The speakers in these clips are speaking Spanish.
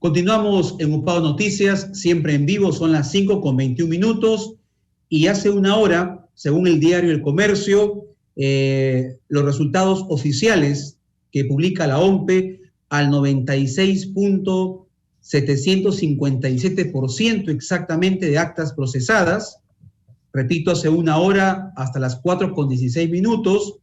Continuamos en UPAO Noticias, siempre en vivo, son las 5:21 y hace una hora, según el diario El Comercio, los resultados oficiales que publica la OMPE al 96.757% exactamente de actas procesadas. Repito, hace una hora hasta las 4:16,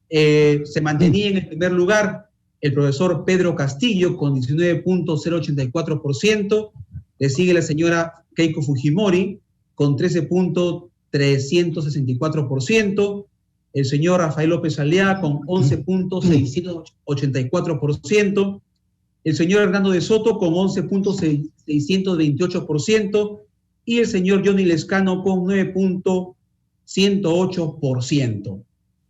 se mantenía en el primer lugar el profesor Pedro Castillo con 19.084%, le sigue la señora Keiko Fujimori con 13.364%, el señor Rafael López Aliaga con 11.684%, el señor Hernando de Soto con 11.628% y el señor Johnny Lescano con 9.108%.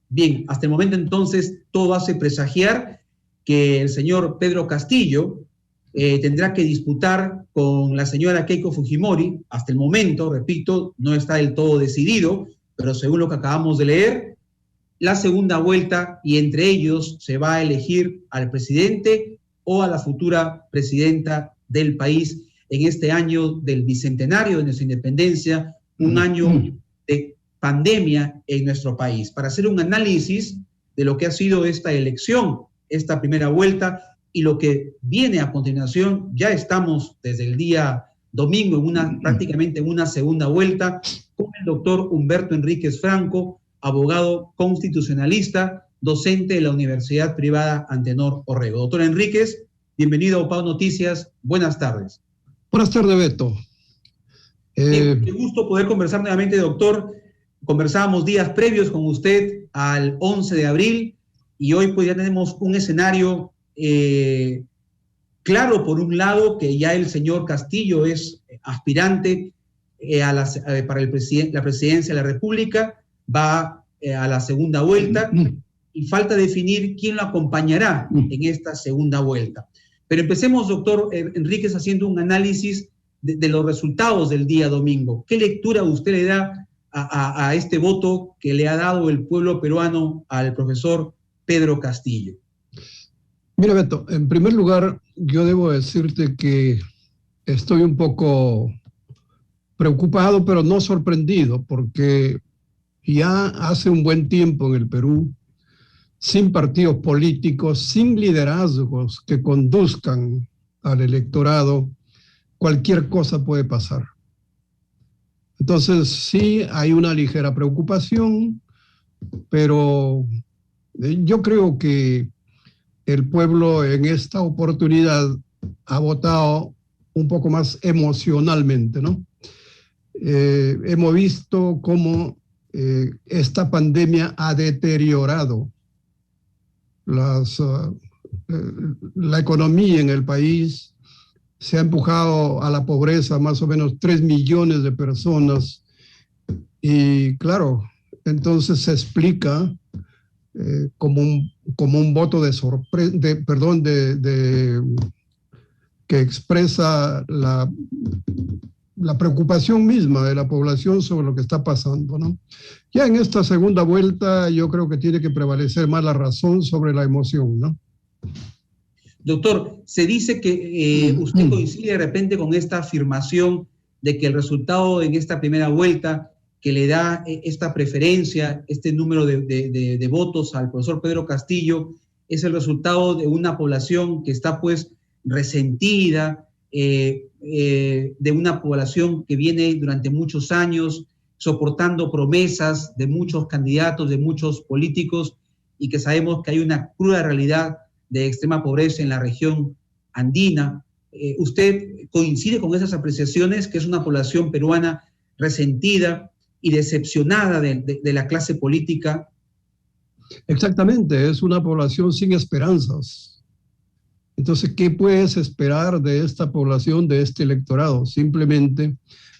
Bien, hasta el momento entonces todo hace presagiar que el señor Pedro Castillo tendrá que disputar con la señora Keiko Fujimori. Hasta el momento, repito, no está del todo decidido, pero según lo que acabamos de leer, la segunda vuelta, y entre ellos se va a elegir al presidente o a la futura presidenta del país en este año del bicentenario de nuestra independencia, un año de pandemia en nuestro país, para hacer un análisis de lo que ha sido esta elección, esta primera vuelta y lo que viene a continuación. Ya estamos desde el día domingo prácticamente en una segunda vuelta con el doctor Humberto Enríquez Franco, abogado constitucionalista, docente de la Universidad Privada Antenor Orrego. Doctor Enríquez, bienvenido a UPAO Noticias. Buenas tardes. Buenas tardes, Beto. Qué gusto poder conversar nuevamente, doctor. Conversábamos días previos con usted al 11 de abril y hoy pues ya tenemos un escenario claro, por un lado, que ya el señor Castillo es aspirante para la presidencia de la República, va a la segunda vuelta y falta definir quién lo acompañará en esta segunda vuelta. Pero empecemos, doctor Enríquez, haciendo un análisis de los resultados del día domingo. ¿Qué lectura usted le da a este voto que le ha dado el pueblo peruano al profesor Pedro Castillo? Mira, Beto, en primer lugar, yo debo decirte que estoy un poco preocupado, pero no sorprendido, porque ya hace un buen tiempo en el Perú, sin partidos políticos, sin liderazgos que conduzcan al electorado, cualquier cosa puede pasar. Entonces, sí hay una ligera preocupación, pero yo creo que el pueblo en esta oportunidad ha votado un poco más emocionalmente, ¿no? Hemos visto cómo esta pandemia ha deteriorado la economía en el país, se ha empujado a la pobreza más o menos 3 millones de personas y claro, entonces se explica como un voto de sorpresa, que expresa la preocupación misma de la población sobre lo que está pasando, ¿no? Ya en esta segunda vuelta yo creo que tiene que prevalecer más la razón sobre la emoción, ¿no? Doctor, se dice que usted coincide de repente con esta afirmación de que el resultado en esta primera vuelta que le da esta preferencia, este número de votos al profesor Pedro Castillo, es el resultado de una población que está pues resentida, de una población que viene durante muchos años soportando promesas de muchos candidatos, de muchos políticos, y que sabemos que hay una cruda realidad de extrema pobreza en la región andina. ¿Usted coincide con esas apreciaciones, que es una población peruana resentida y decepcionada de la clase política? Exactamente, es una población sin esperanzas. Entonces, ¿qué puedes esperar de esta población, de este electorado? Simplemente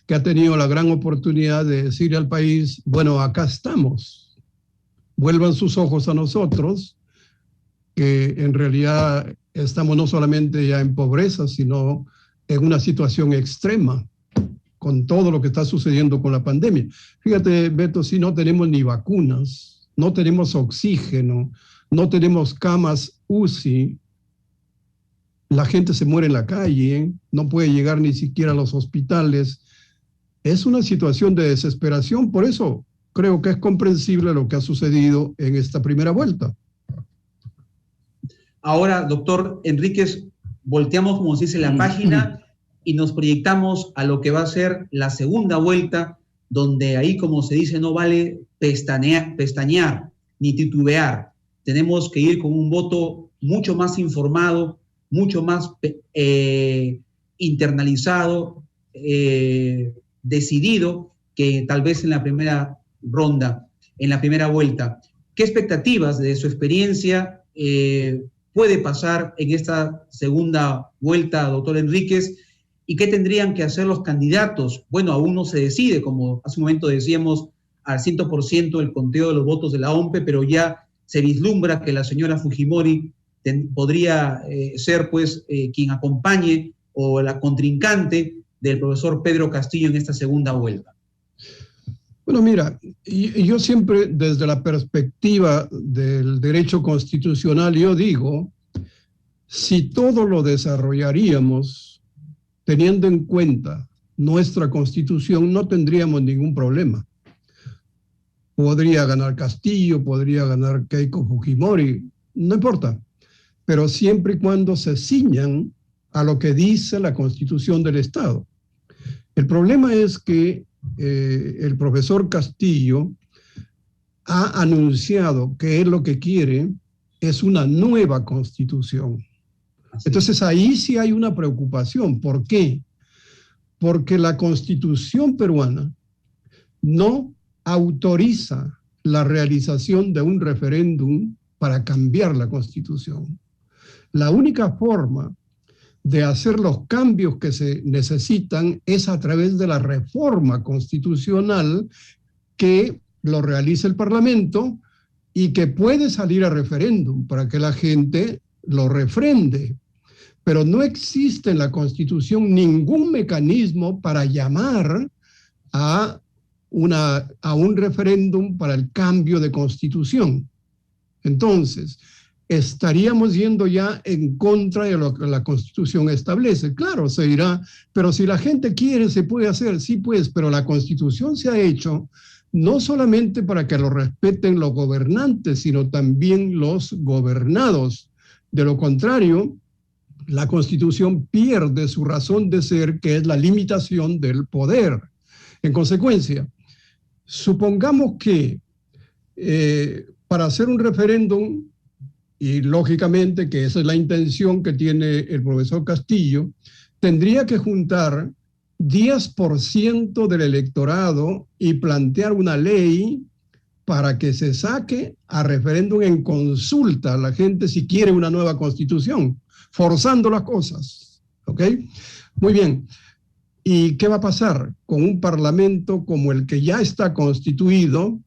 que ha tenido la gran oportunidad de decirle al país, bueno, acá estamos, vuelvan sus ojos a nosotros, que en realidad estamos no solamente ya en pobreza, sino en una situación extrema con todo lo que está sucediendo con la pandemia. Fíjate, Beto, si no tenemos ni vacunas, no tenemos oxígeno, no tenemos camas UCI, la gente se muere en la calle, no puede llegar ni siquiera a los hospitales. Es una situación de desesperación, por eso creo que es comprensible lo que ha sucedido en esta primera vuelta. Ahora, doctor Enríquez, volteamos, como se dice, la página y nos proyectamos a lo que va a ser la segunda vuelta, donde ahí, como se dice, no vale pestañear ni titubear. Tenemos que ir con un voto mucho más informado, mucho más internalizado, decidido, que tal vez en la primera ronda, en la primera vuelta. ¿Qué expectativas de su experiencia puede pasar en esta segunda vuelta, doctor Enríquez? ¿Y qué tendrían que hacer los candidatos? Bueno, aún no se decide, como hace un momento decíamos, al 100% el conteo de los votos de la OMPE, pero ya se vislumbra que la señora Fujimori podría ser pues quien acompañe o la contrincante del profesor Pedro Castillo en esta segunda vuelta. Bueno, mira, yo siempre desde la perspectiva del derecho constitucional, yo digo, si todo lo desarrollaríamos teniendo en cuenta nuestra Constitución, no tendríamos ningún problema. Podría ganar Castillo, podría ganar Keiko Fujimori, no importa, pero siempre y cuando se ciñan a lo que dice la Constitución del Estado. El problema es que el profesor Castillo ha anunciado que él lo que quiere es una nueva Constitución. Entonces ahí sí hay una preocupación. ¿Por qué? Porque la Constitución peruana no autoriza la realización de un referéndum para cambiar la Constitución. La única forma de hacer los cambios que se necesitan es a través de la reforma constitucional que lo realiza el Parlamento y que puede salir a referéndum para que la gente lo refrende. Pero no existe en la Constitución ningún mecanismo para llamar a un referéndum para el cambio de Constitución. Entonces, estaríamos yendo ya en contra de lo que la Constitución establece. Claro, se dirá, pero si la gente quiere, se puede hacer. Sí, pues, pero la Constitución se ha hecho no solamente para que lo respeten los gobernantes, sino también los gobernados. De lo contrario, la Constitución pierde su razón de ser, que es la limitación del poder. En consecuencia, supongamos que para hacer un referéndum, y lógicamente que esa es la intención que tiene el profesor Castillo, tendría que juntar 10% del electorado y plantear una ley para que se saque a referéndum en consulta a la gente si quiere una nueva constitución, forzando las cosas. ¿Ok? Muy bien. ¿Y qué va a pasar con un parlamento como el que ya está constituido,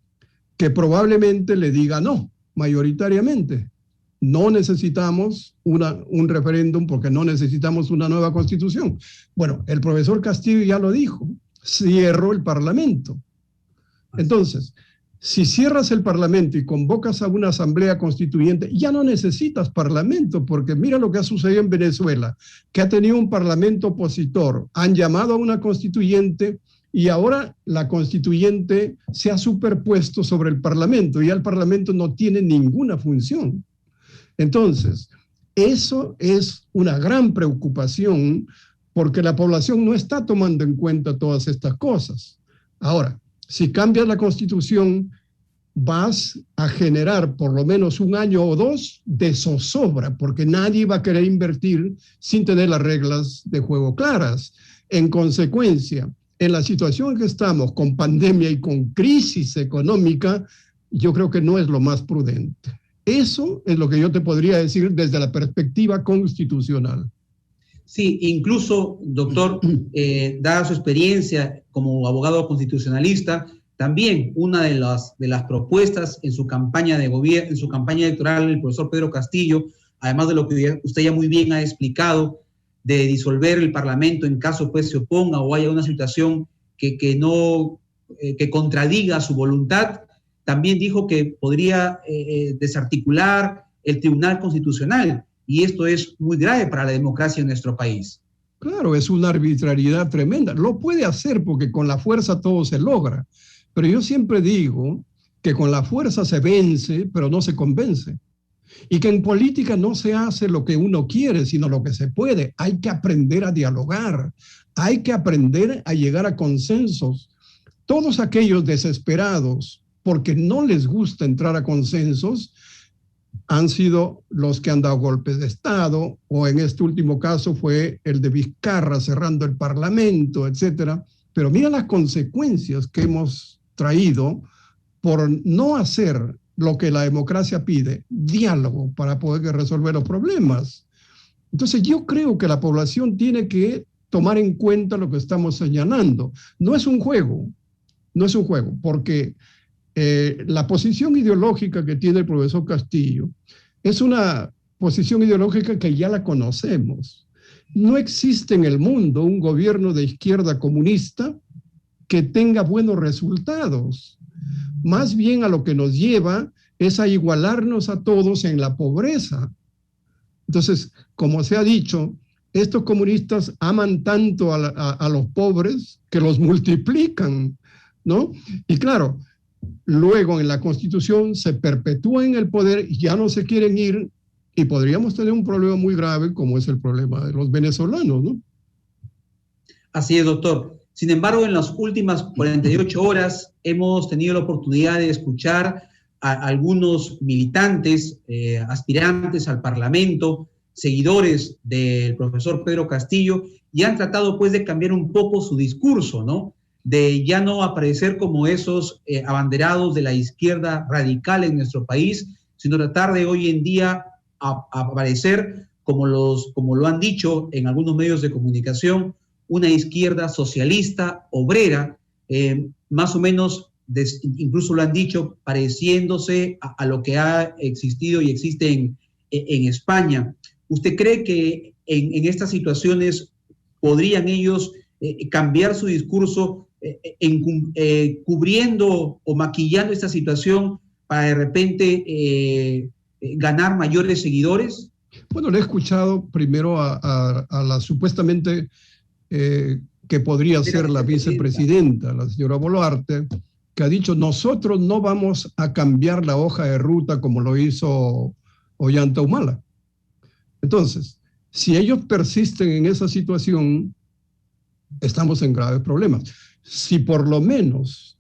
que probablemente le diga no, mayoritariamente? No necesitamos un referéndum porque no necesitamos una nueva constitución. Bueno, el profesor Castillo ya lo dijo, cierro el Parlamento. Entonces, si cierras el Parlamento y convocas a una asamblea constituyente, ya no necesitas Parlamento, porque mira lo que ha sucedido en Venezuela, que ha tenido un Parlamento opositor, han llamado a una constituyente y ahora la constituyente se ha superpuesto sobre el Parlamento y ya el Parlamento no tiene ninguna función. Entonces, eso es una gran preocupación porque la población no está tomando en cuenta todas estas cosas. Ahora, si cambias la Constitución, vas a generar por lo menos un año o dos de zozobra, porque nadie va a querer invertir sin tener las reglas de juego claras. En consecuencia, en la situación en que estamos, con pandemia y con crisis económica, yo creo que no es lo más prudente. Eso es lo que yo te podría decir desde la perspectiva constitucional. Sí, incluso, doctor, dada su experiencia como abogado constitucionalista, también una de las propuestas en su campaña de gobierno, en su campaña electoral, el profesor Pedro Castillo, además de lo que usted ya muy bien ha explicado, de disolver el Parlamento en caso pues se oponga o haya una situación que contradiga su voluntad, también dijo que podría desarticular el Tribunal Constitucional. y esto es muy grave para la democracia en nuestro país. Claro, es una arbitrariedad tremenda. Lo puede hacer porque con la fuerza todo se logra. Pero yo siempre digo que con la fuerza se vence, pero no se convence. Y que en política no se hace lo que uno quiere, sino lo que se puede. Hay que aprender a dialogar. Hay que aprender a llegar a consensos. Todos aquellos desesperados porque no les gusta entrar a consensos han sido los que han dado golpes de Estado, o en este último caso fue el de Vizcarra cerrando el Parlamento, etcétera. Pero mira las consecuencias que hemos traído por no hacer lo que la democracia pide, diálogo para poder resolver los problemas. Entonces yo creo que la población tiene que tomar en cuenta lo que estamos señalando. No es un juego, porque la posición ideológica que tiene el profesor Castillo es una posición ideológica que ya la conocemos. No existe en el mundo un gobierno de izquierda comunista que tenga buenos resultados. Más bien a lo que nos lleva es a igualarnos a todos en la pobreza. Entonces, como se ha dicho, estos comunistas aman tanto a los pobres que los multiplican, ¿no? Y claro, luego en la Constitución se perpetúa en el poder y ya no se quieren ir, y podríamos tener un problema muy grave como es el problema de los venezolanos, ¿no? Así es, doctor. Sin embargo, en las últimas 48 horas hemos tenido la oportunidad de escuchar a algunos militantes, aspirantes al Parlamento, seguidores del profesor Pedro Castillo, y han tratado pues de cambiar un poco su discurso, ¿no? De ya no aparecer como esos abanderados de la izquierda radical en nuestro país, sino tratar de hoy en día aparecer como lo han dicho en algunos medios de comunicación, una izquierda socialista, obrera, más o menos, incluso lo han dicho, pareciéndose a lo que ha existido y existe en España. ¿Usted cree que en estas situaciones podrían ellos cambiar su discurso cubriendo o maquillando esta situación para de repente ganar mayores seguidores? Bueno, le he escuchado primero a la supuestamente que podría ser la vicepresidenta, la señora Boluarte, que ha dicho: nosotros no vamos a cambiar la hoja de ruta como lo hizo Ollanta Humala. Entonces, si ellos persisten en esa situación, estamos en graves problemas. Si por lo menos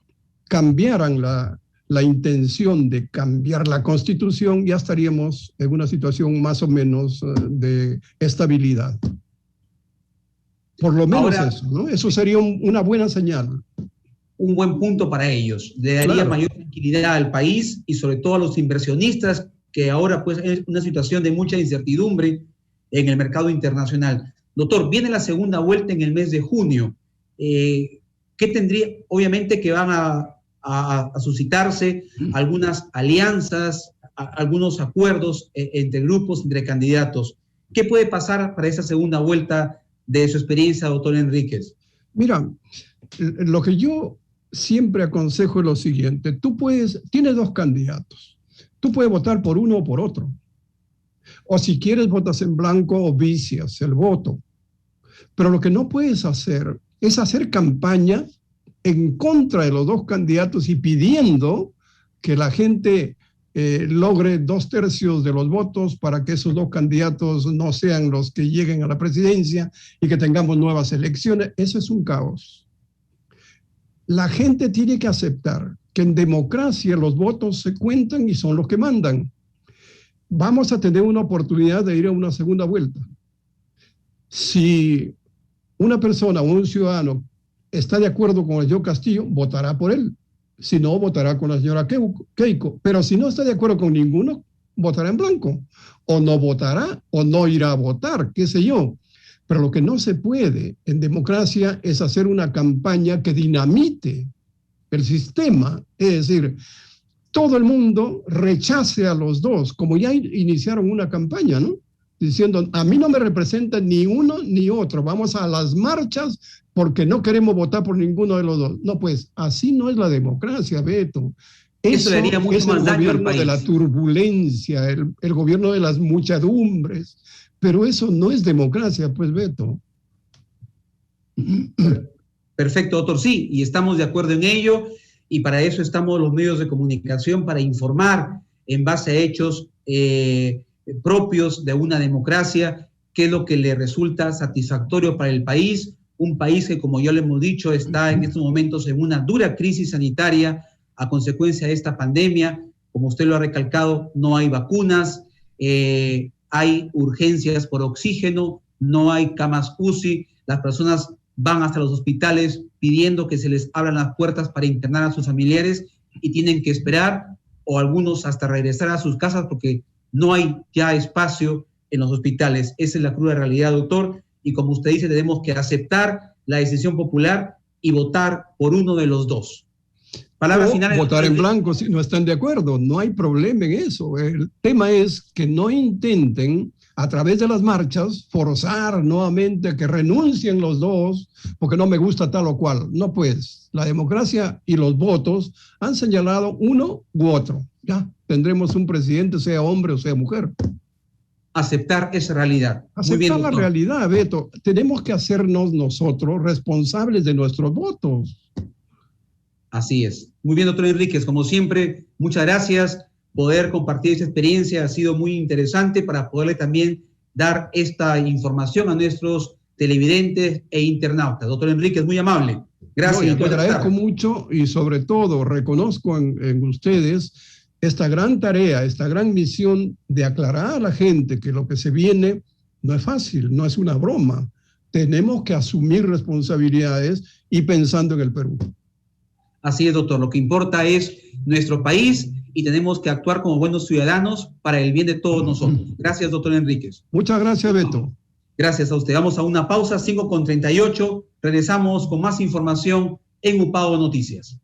cambiaran la intención de cambiar la Constitución, ya estaríamos en una situación más o menos de estabilidad. Por lo menos ahora, eso, ¿no? Eso sería una buena señal. Un buen punto para ellos. Le daría mayor tranquilidad al país y sobre todo a los inversionistas, que ahora pues es una situación de mucha incertidumbre en el mercado internacional. Doctor, viene la segunda vuelta en el mes de junio. ¿Qué tendría? Obviamente que van a suscitarse algunas alianzas, algunos acuerdos entre grupos, entre candidatos. ¿Qué puede pasar para esa segunda vuelta de su experiencia, doctor Enríquez? Mira, lo que yo siempre aconsejo es lo siguiente: tienes dos candidatos, tú puedes votar por uno o por otro, o si quieres votas en blanco o vicias el voto, pero lo que no puedes hacer es hacer campaña en contra de los dos candidatos y pidiendo que la gente logre 2/3 de los votos para que esos dos candidatos no sean los que lleguen a la presidencia y que tengamos nuevas elecciones. Eso es un caos. La gente tiene que aceptar que en democracia los votos se cuentan y son los que mandan. Vamos a tener una oportunidad de ir a una segunda vuelta. Si una persona o un ciudadano está de acuerdo con el señor Castillo, votará por él. Si no, votará con la señora Keiko. Pero si no está de acuerdo con ninguno, votará en blanco. O no votará, o no irá a votar, qué sé yo. Pero lo que no se puede en democracia es hacer una campaña que dinamite el sistema. Es decir, todo el mundo rechace a los dos, como ya iniciaron una campaña, ¿no? Diciendo: a mí no me representan ni uno ni otro, vamos a las marchas porque no queremos votar por ninguno de los dos. No, pues así no es la democracia, Beto. Eso le haría mucho más daño al país. El gobierno de la turbulencia, el gobierno de las muchedumbres, pero eso no es democracia, pues, Beto. Perfecto, doctor, sí, y estamos de acuerdo en ello, y para eso estamos los medios de comunicación, para informar en base a hechos propios de una democracia, qué es lo que le resulta satisfactorio para el país, un país que, como ya le hemos dicho, está en estos momentos en una dura crisis sanitaria a consecuencia de esta pandemia. Como usted lo ha recalcado, no hay vacunas, hay urgencias por oxígeno, no hay camas UCI, las personas van hasta los hospitales pidiendo que se les abran las puertas para internar a sus familiares y tienen que esperar, o algunos hasta regresar a sus casas porque no hay ya espacio en los hospitales. Esa es la cruda realidad, doctor, y como usted dice, tenemos que aceptar la decisión popular y votar por uno de los dos. Palabras finales. Votar en blanco si no están de acuerdo, no hay problema en eso. El tema es que no intenten a través de las marchas forzar nuevamente a que renuncien los dos porque no me gusta tal o cual. No, pues la democracia y los votos han señalado uno u otro. Ya tendremos un presidente, sea hombre o sea mujer. Aceptar esa realidad. Aceptar muy bien, la realidad, Beto. Tenemos que hacernos nosotros responsables de nuestros votos. Así es. Muy bien, doctor Enríquez, como siempre, muchas gracias. Poder compartir esta experiencia ha sido muy interesante para poderle también dar esta información a nuestros televidentes e internautas. Doctor Enríquez, muy amable. Gracias. No, te agradezco mucho y sobre todo reconozco en ustedes esta gran tarea, esta gran misión de aclarar a la gente que lo que se viene no es fácil, no es una broma. Tenemos que asumir responsabilidades y pensando en el Perú. Así es, doctor. Lo que importa es nuestro país y tenemos que actuar como buenos ciudadanos para el bien de todos nosotros. Gracias, doctor Enríquez. Muchas gracias, Beto. Gracias a usted. Vamos a una pausa, 5:38. Regresamos con más información en UPAO Noticias.